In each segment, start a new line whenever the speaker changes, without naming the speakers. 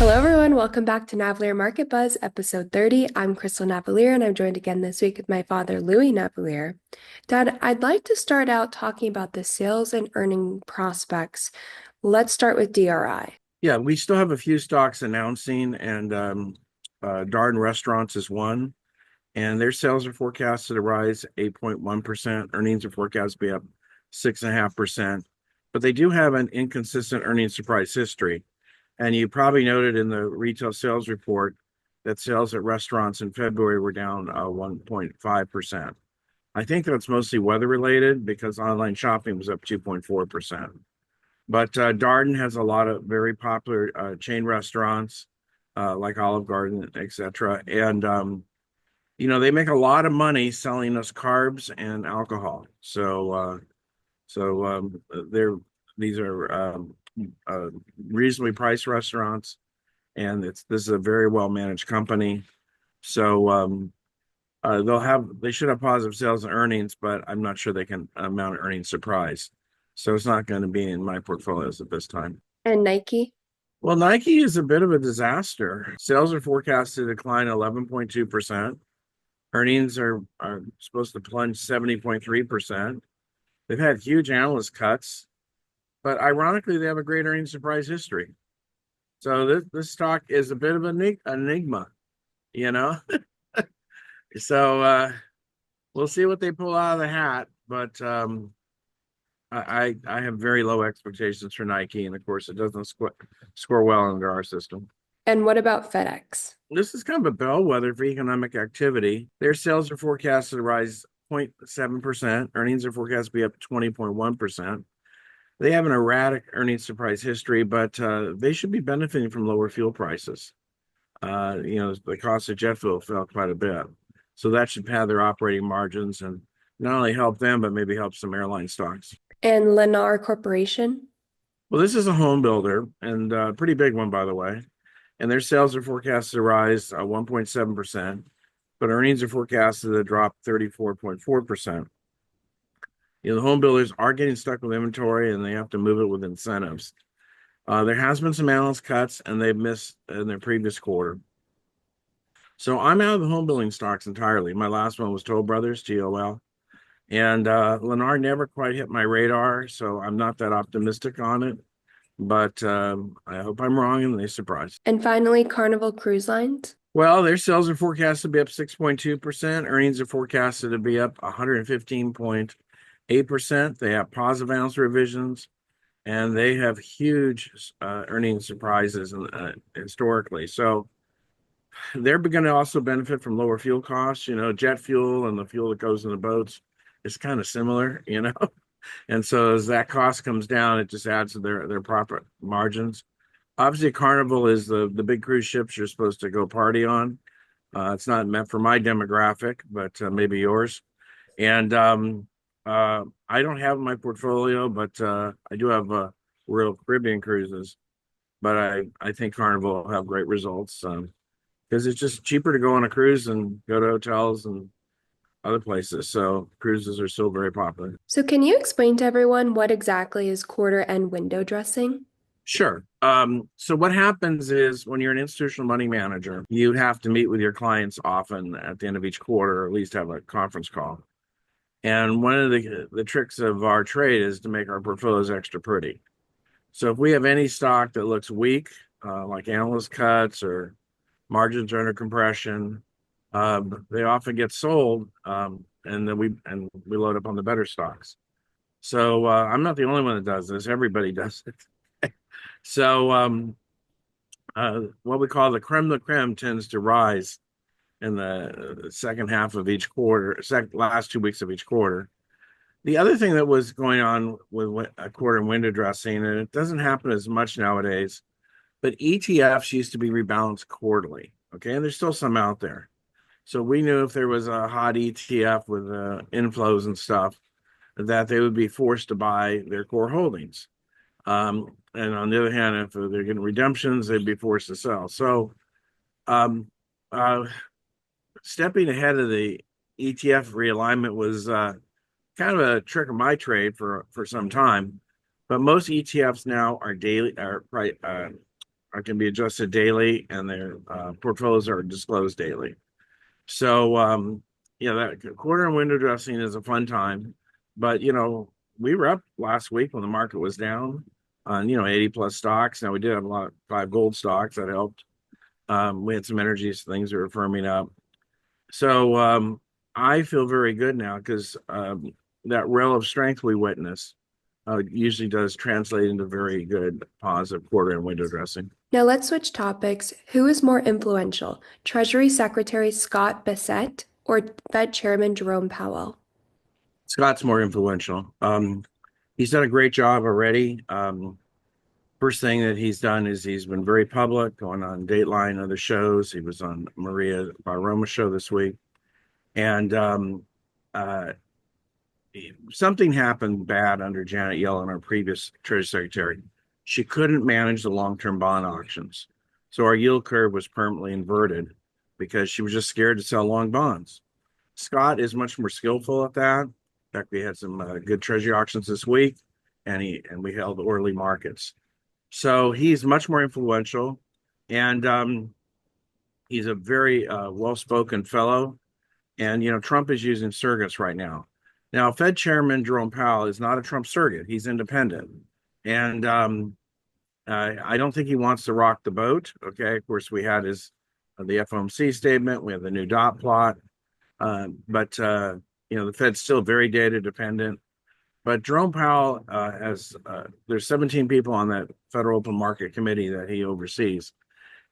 Hello, everyone. Welcome back to Navellier Market Buzz, episode 30. I'm Crystal Navellier, and I'm joined again this week with my father, Louis Navellier. Dad, I'd like to start out talking about the sales and earning prospects. Let's start with DRI.
Yeah, we still have a few stocks announcing, and Darden Restaurants is one, and their sales are forecasted to rise 8.1%. Earnings are forecast to be up 6.5%, but they do have an inconsistent earnings surprise history. And you probably noted in the retail sales report that sales at restaurants in February were down 1.5%. I think that's mostly weather related because online shopping was up 2.4%. But Darden has a lot of very popular chain restaurants like Olive Garden, etc. And they make a lot of money selling us carbs and alcohol. So these are reasonably priced restaurants, and this is a very well managed company. So they should have positive sales and earnings, but I'm not sure they can mount an earnings surprise. So it's not going to be in my portfolios at this time.
And Nike.
Well, Nike is a bit of a disaster. Sales are forecasted to decline 11.2%. Earnings are supposed to plunge 70.3%. They've had huge analyst cuts, but ironically, they have a great earnings surprise history. So this stock is a bit of an enigma, you know? So we'll see what they pull out of the hat, but I have very low expectations for Nike, and of course, it doesn't score well under our system.
And what about FedEx?
This is kind of a bellwether for economic activity. Their sales are forecasted to rise 0.7%. Earnings are forecast to be up 20.1%. They have an erratic earnings surprise history, but they should be benefiting from lower fuel prices. The cost of jet fuel fell quite a bit. So that should pad their operating margins and not only help them, but maybe help some airline stocks.
And Lennar Corporation?
Well, this is a home builder, and a pretty big one, by the way. And their sales are forecasted to rise 1.7%, but earnings are forecasted to drop 34.4%. The home builders are getting stuck with inventory, and they have to move it with incentives. There has been some analyst cuts, and they've missed in their previous quarter. So I'm out of the home building stocks entirely. My last one was Toll Brothers, TOL. And Lennar never quite hit my radar, so I'm not that optimistic on it. But I hope I'm wrong and they surprise.
And finally, Carnival Cruise Lines?
Well, their sales are forecast to be up 6.2%. Earnings are forecasted to be up 115.8%. They have positive analyst revisions, and they have huge earnings surprises historically. So they're going to also benefit from lower fuel costs. Jet fuel and the fuel that goes in the boats is kind of similar, And so as that cost comes down, it just adds to their profit margins. Obviously, Carnival is the big cruise ships you're supposed to go party on. It's not meant for my demographic, but maybe yours. And I don't have my portfolio, but I do have Royal Caribbean cruises. But I think Carnival will have great results because it's just cheaper to go on a cruise and go to hotels and other places. So cruises are still very popular.
So can you explain to everyone what exactly is quarter end window dressing?
Sure. So what happens is when you're an institutional money manager, you have to meet with your clients often at the end of each quarter, or at least have a conference call. And one of the tricks of our trade is to make our portfolios extra pretty. So if we have any stock that looks weak, like analyst cuts or margins are under compression, they often get sold, and then we load up on the better stocks. So I'm not the only one that does this. Everybody does it. So what we call the creme de la creme tends to rise in the second half of each quarter, last 2 weeks of each quarter. The other thing that was going on with a quarter window dressing, and it doesn't happen as much nowadays, but ETFs used to be rebalanced quarterly. Okay, and there's still some out there. So we knew if there was a hot ETF with inflows and stuff, that they would be forced to buy their core holdings. And on the other hand, if they're getting redemptions, they'd be forced to sell. So stepping ahead of the ETF realignment was kind of a trick of my trade for some time. But most ETFs now are can be adjusted daily, and their portfolios are disclosed daily. So, that quarter and window dressing is a fun time. But, we were up last week when the market was down on, 80 plus stocks. Now, we did have a lot of 5 gold stocks that helped. We had some energy things that were firming up. So, I feel very good now because that relative strength we witness usually does translate into very good positive quarter and window dressing.
Now let's switch topics. Who is more influential, Treasury Secretary Scott Bessent or Fed Chairman Jerome Powell?
Scott's more influential. He's done a great job already. First thing that he's done is he's been very public, going on Dateline and other shows. He was on Maria Baroma's show this week. And uh, something happened bad under Janet Yellen, our previous Treasury Secretary. She couldn't manage the long-term bond auctions. So our yield curve was permanently inverted because she was just scared to sell long bonds. Scott is much more skillful at that. In fact, we had some good Treasury auctions this week, and we held early markets. So he's much more influential, and he's a very well-spoken fellow. And Trump is using surrogates right now. Now, Fed Chairman Jerome Powell is not a Trump surrogate; he's independent, and I don't think he wants to rock the boat. Okay, of course, we had the FOMC statement, we have the new dot plot, but the Fed's still very data dependent. But Jerome Powell there's 17 people on that Federal Open Market Committee that he oversees,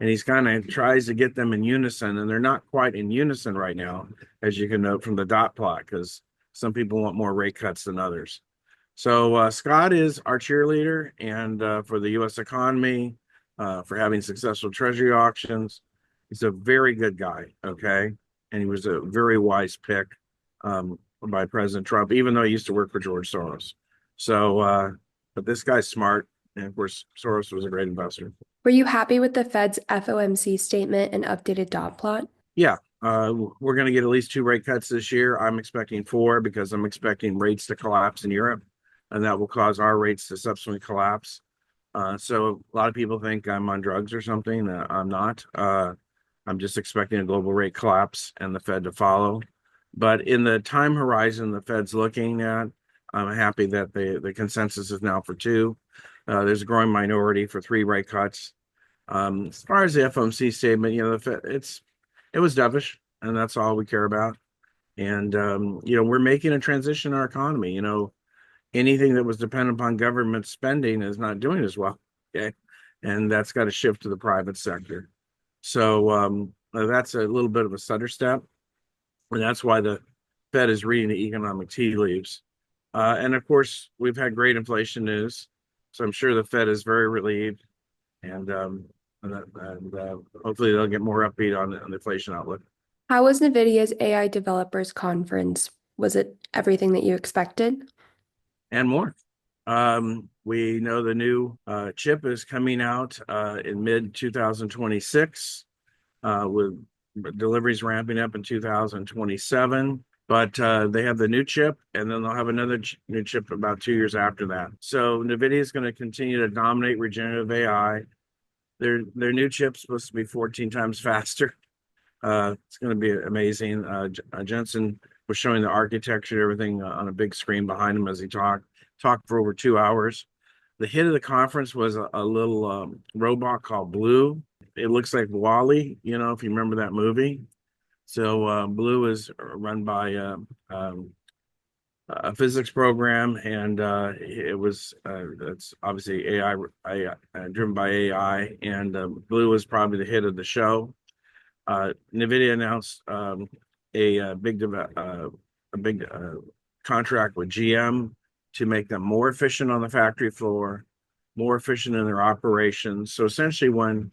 and he's kind of tries to get them in unison, and they're not quite in unison right now, as you can note from the dot plot, because some people want more rate cuts than others. So Scott is our cheerleader, and for the U.S. economy, for having successful Treasury auctions, he's a very good guy. Okay, and he was a very wise pick by President Trump, even though he used to work for George Soros. So, but this guy's smart, and of course, Soros was a great investor.
Were you happy with the Fed's FOMC statement and updated dot plot?
Yeah, we're going to get at least 2 rate cuts this year. I'm expecting 4 because I'm expecting rates to collapse in Europe, and that will cause our rates to subsequently collapse. So a lot of people think I'm on drugs or something. I'm not. I'm just expecting a global rate collapse and the Fed to follow. But in the time horizon the Fed's looking at, I'm happy that the consensus is now for 2. There's a growing minority for 3 rate cuts. As far as the FOMC statement, the Fed, it was dovish, and that's all we care about. And we're making a transition in our economy. Anything that was dependent upon government spending is not doing as well. Okay, and that's got to shift to the private sector. So that's a little bit of a stutter step, and that's why the Fed is reading the economic tea leaves. And of course, we've had great inflation news, so I'm sure the Fed is very relieved, and hopefully they'll get more upbeat on the inflation outlook.
How was Nvidia's AI Developers Conference? Was it everything that you expected?
And more. We know the new chip is coming out in mid 2026, with deliveries ramping up in 2027. But they have the new chip, and then they'll have another new chip about 2 years after that. So NVIDIA is going to continue to dominate regenerative AI. Their new chip's supposed to be 14 times faster. It's going to be amazing. Jensen was showing the architecture and everything on a big screen behind him as he talked for over 2 hours. The hit of the conference was a little robot called Blue. It looks like Wall-E, if you remember that movie. So Blue is run by a physics program, and it's obviously AI, driven by AI, and Blue is probably the hit of the show. Nvidia announced a big contract with GM to make them more efficient on the factory floor, more efficient in their operations. So essentially, when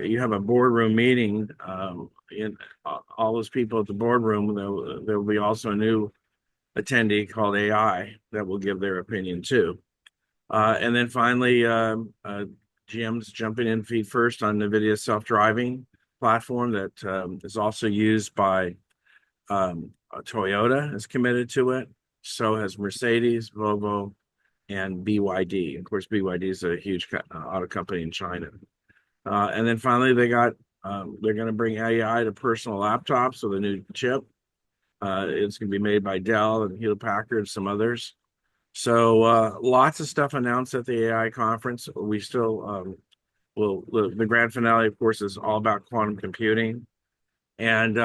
you have a boardroom meeting, in all those people at the boardroom, there will be also a new attendee called AI that will give their opinion too. And then finally, GM's jumping in feet first on NVIDIA's self-driving platform that is also used by Toyota is committed to it. So has Mercedes, Volvo, and BYD. Of course, BYD is a huge auto company in China. And then finally, they're going to bring AI to personal laptops with a new chip. It's going to be made by Dell and Hewlett Packard, some others. So lots of stuff announced at the AI conference. We still will. The grand finale, of course, is all about quantum computing, and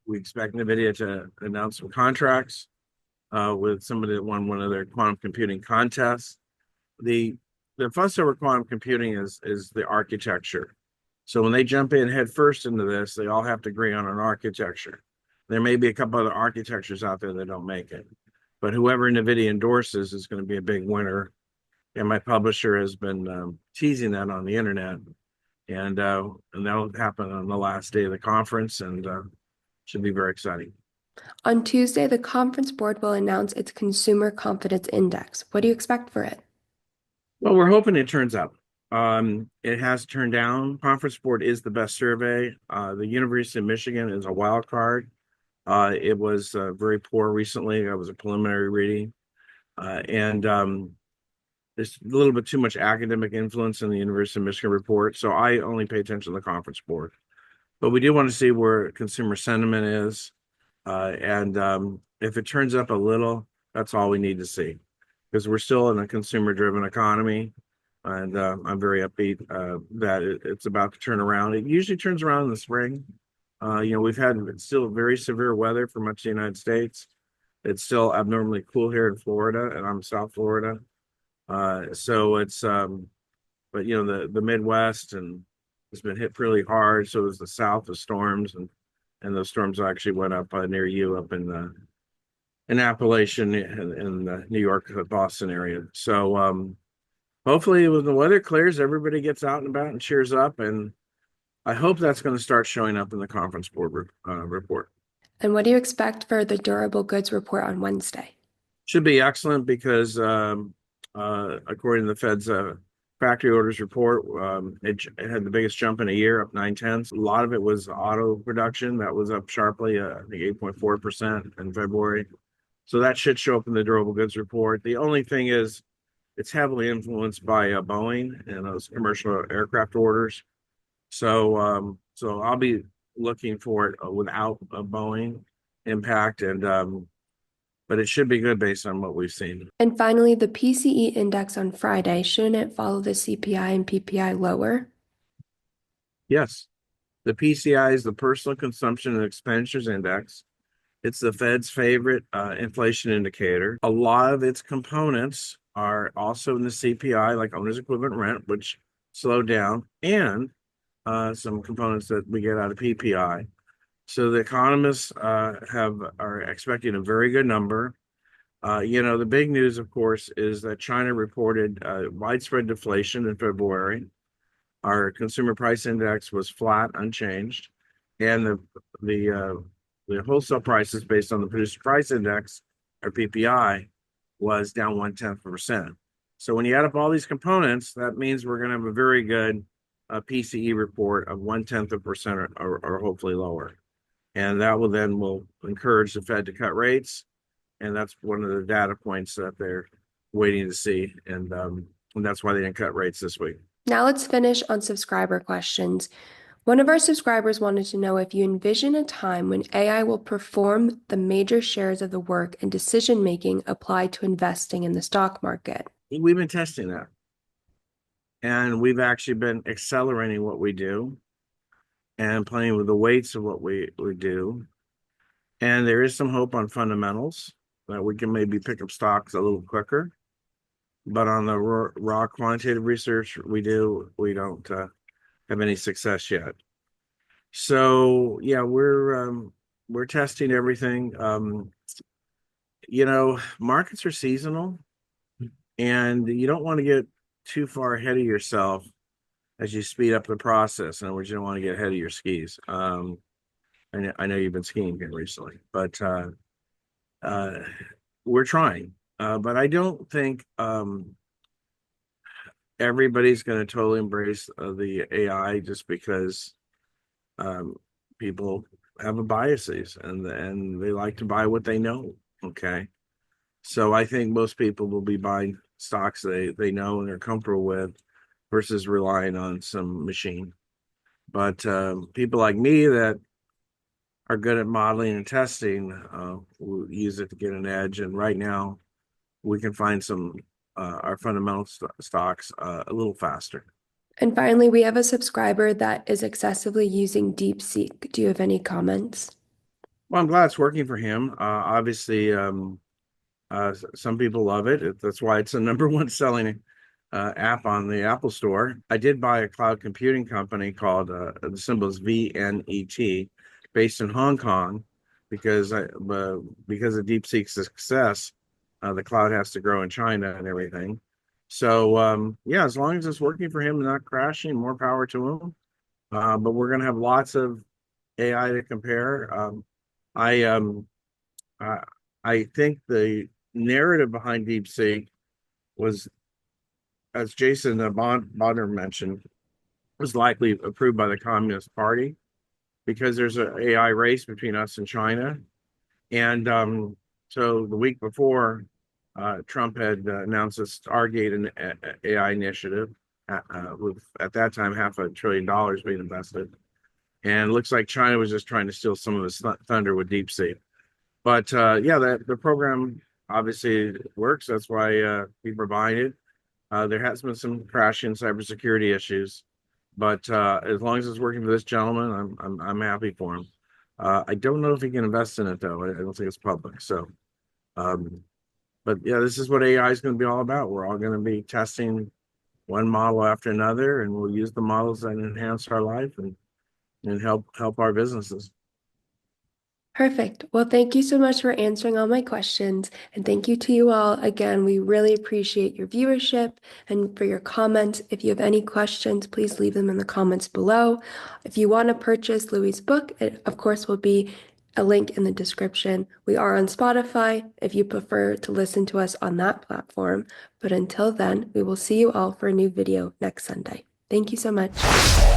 we expect Nvidia to announce some contracts with somebody that won one of their quantum computing contests. The the fuss over quantum computing is the architecture. So when they jump in head first into this, they all have to agree on an architecture. There may be a couple other architectures out there that don't make it, but whoever NVIDIA endorses is going to be a big winner. And my publisher has been teasing that on the internet, and that'll happen on the last day of the conference, and should be very exciting.
On Tuesday, the conference board will announce its Consumer Confidence Index. What do you expect for it?
Well, we're hoping it turns up. It has turned down. Conference board is the best survey. The University of Michigan is a wild card. It was very poor recently. That was a preliminary reading. And There's a little bit too much academic influence in the University of Michigan report. So I only pay attention to the conference board. But we do want to see where consumer sentiment is. And If it turns up a little, that's all we need to see. Because we're still in a consumer-driven economy. And I'm very upbeat that it's about to turn around. It usually turns around in the spring. We've had still very severe weather for much of the United States. It's still abnormally cool here in Florida, and I'm South Florida. But the Midwest and has been hit really hard. So is the South with storms, and those storms actually went up near you up in Appalachian in the New York, Boston area. So hopefully, when the weather clears, everybody gets out and about and cheers up, and I hope that's going to start showing up in the conference board report.
And what do you expect for the durable goods report on Wednesday?
Should be excellent because according to the Fed's factory orders report, it had the biggest jump in a year, up 9/10. A lot of it was auto production that was up sharply, I think 8.4% in February. So that should show up in the durable goods report. The only thing is, it's heavily influenced by Boeing and those commercial aircraft orders. So I'll be looking for it without a Boeing impact, but it should be good based on what we've seen.
And finally, the PCE index on Friday, shouldn't it follow the CPI and PPI lower?
Yes, the PCI is the Personal Consumption and Expenditures Index. It's the Fed's favorite inflation indicator. A lot of its components are also in the CPI, like owner's equivalent rent, which slowed down, and some components that we get out of PPI. So the economists are expecting a very good number. The big news, of course, is that China reported widespread deflation in February. Our consumer price index was flat, unchanged, and the wholesale prices based on the producer price index, or PPI, was down 0.1%. So when you add up all these components, that means we're going to have a very good PCE report of 0.1% or hopefully lower, and that will encourage the Fed to cut rates, and that's one of the data points that they're waiting to see, and that's why they didn't cut rates this week.
Now let's finish on subscriber questions. One of our subscribers wanted to know if you envision a time when AI will perform the major shares of the work and decision-making applied to investing in the stock market.
We've been testing that, and we've actually been accelerating what we do and playing with the weights of what we do. And there is some hope on fundamentals that we can maybe pick up stocks a little quicker. But on the raw quantitative research we don't have any success yet. So yeah, we're testing everything. Markets are seasonal, and you don't want to get too far ahead of yourself as you speed up the process. In other words, you don't want to get ahead of your skis. I know you've been skiing here recently, but we're trying. But I don't think everybody's going to totally embrace the AI just because people have a biases and they like to buy what they know. Okay. So I think most people will be buying stocks they know and are comfortable with. versus relying on some machine. But people like me that are good at modeling and testing will use it to get an edge. And right now, we can find some our fundamental stocks a little faster.
And finally, we have a subscriber that is excessively using DeepSeek. Do you have any comments?
Well, I'm glad it's working for him. Obviously, some people love it. That's why it's the number one selling app on the Apple Store. I did buy a cloud computing company called the symbol is VNET, based in Hong Kong, because because of DeepSeek's success, the cloud has to grow in China and everything. So yeah, as long as it's working for him and not crashing, more power to him. But we're going to have lots of AI to compare. I I I think the narrative behind DeepSeek was, as Jason Bonner mentioned, was likely approved by the Communist Party because there's an AI race between us and China. And so the week before, Trump had announced a Stargate and AI initiative with, at that time, $500 billion being invested. And it looks like China was just trying to steal some of his thunder with DeepSeek. But yeah, the program obviously works. That's why people are buying it. There has been some crashing cybersecurity issues, but as long as it's working for this gentleman, I'm happy for him. I don't know if he can invest in it though. I don't think it's public. So, but yeah, this is what AI is going to be all about. We're all going to be testing one model after another, and we'll use the models that enhance our life and help our businesses.
Perfect. Well, thank you so much for answering all my questions. And thank you to you all. Again, we really appreciate your viewership and for your comments. If you have any questions, please leave them in the comments below. If you want to purchase Louie's book, it of course will be a link in the description. We are on Spotify if you prefer to listen to us on that platform. But until then, we will see you all for a new video next Sunday. Thank you so much.